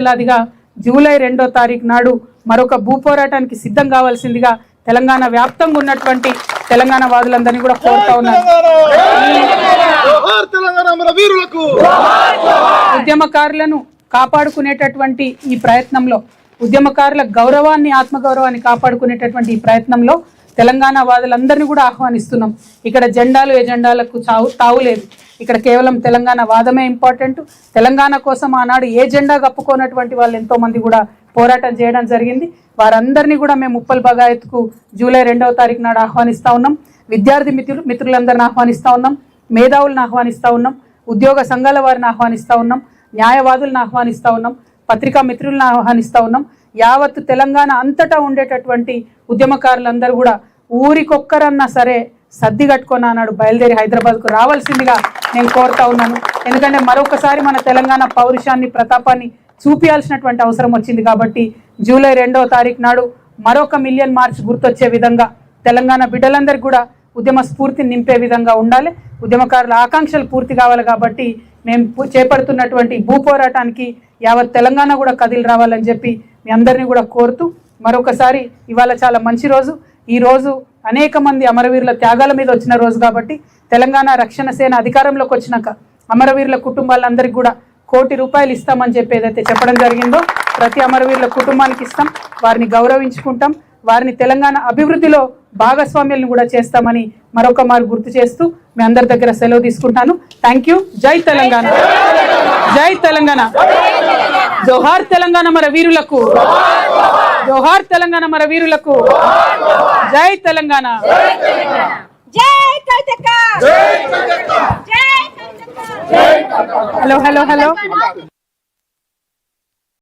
జిల్లాదిగా July 2వ తారీఖు నాడు మరొక భూ పోరాటానికి సిద్ధం కావాల్సిందిగా తెలంగాణ వ్యాప్తంగా ఉన్నటువంటి తెలంగాణ వాదులందరినీ కూడా కోరుతా ఉన్నారు. ఉద్యమకారులను కాపాడుకునేటటువంటి ఈ ప్రయత్నంలో, ఉద్యమకారుల గౌరవాన్ని, ఆత్మగౌరవాన్ని కాపాడుకునేటటువంటి ఈ ప్రయత్నంలో తెలంగాణ వాదులందరినీ కూడా ఆహ్వానిస్తున్నాం. ఇక్కడ జెండాలు ఎజెండాలకు తావులేదు. ఇక్కడ కేవలం తెలంగాణ వాదమే ఇంపార్టెంట్. తెలంగాణ కోసం ఆనాడు ఏ జెండా కప్పుకోనటువంటి వాళ్ళు ఎంతో మంది కూడా పోరాటం చేయడం జరిగింది. వారందరినీ కూడా మేము ఉప్పల్ బగాయత్కు జూలై 2వ తారీఖు నాడు ఆహ్వానిస్తూ ఉన్నాం. విద్యార్థి మిత్రులందరిని ఆహ్వానిస్తూ ఉన్నాం. మేధావులను ఆహ్వానిస్తూ ఉన్నాం. ఉద్యోగ సంఘాల వారిని ఆహ్వానిస్తూ ఉన్నాం. న్యాయవాదులను ఆహ్వానిస్తూ ఉన్నాం. పత్రికా మిత్రులను ఆహ్వానిస్తూ ఉన్నాం. యావత్ తెలంగాణ అంతటా ఉండేటటువంటి ఉద్యమకారులందరూ కూడా ఊరికొక్కరన్నా సరే సర్ది కట్టుకొని అన్నాడు బయలుదేరి హైదరాబాద్కు రావాల్సిందిగా నేను కోరుతా ఉన్నాను. ఎందుకంటే మరొకసారి మన తెలంగాణ పౌరుషాన్ని, ప్రతాపాన్ని చూపించాల్సినటువంటి అవసరం వచ్చింది. కాబట్టి జూలై 2వ తారీఖు నాడు మరొక మిలియన్ మార్చ్ గుర్తొచ్చే విధంగా తెలంగాణ బిడ్డలందరికీ కూడా ఉద్యమ స్ఫూర్తిని నింపే విధంగా ఉండాలి. ఉద్యమకారుల ఆకాంక్షలు పూర్తి కావాలి. కాబట్టి మేము చేపడుతున్నటువంటి భూ పోరాటానికి యావత్ తెలంగాణ కూడా కదిలి రావాలని చెప్పి మీ అందరినీ కూడా కోరుతూ, మరొకసారి ఇవాళ చాలా మంచి రోజు. ఈ రోజు అనేక మంది అమరవీరుల త్యాగాల మీద వచ్చిన రోజు. కాబట్టి తెలంగాణ రక్షణ సేన అధికారంలోకి వచ్చినాక అమరవీరుల కుటుంబాలందరికీ కూడా ₹1 కోటి ఇస్తామని చెప్పి ఏదైతే చెప్పడం జరిగిందో, ప్రతి అమరవీరుల కుటుంబానికి ఇస్తాం. వారిని గౌరవించుకుంటాం. వారిని తెలంగాణ అభివృద్ధిలో భాగస్వామ్యాలను కూడా చేస్తామని మరొక మారు గుర్తు చేస్తూ మీ అందరి దగ్గర సెలవు తీసుకుంటాను. Thank you. జై తెలంగాణ, జై తెలంగాణ, జోహార్ తెలంగాణ మన వీరులకు, జోహార్ తెలంగాణ మన వీరులకు, జై తెలంగాణ. Hello hello hello.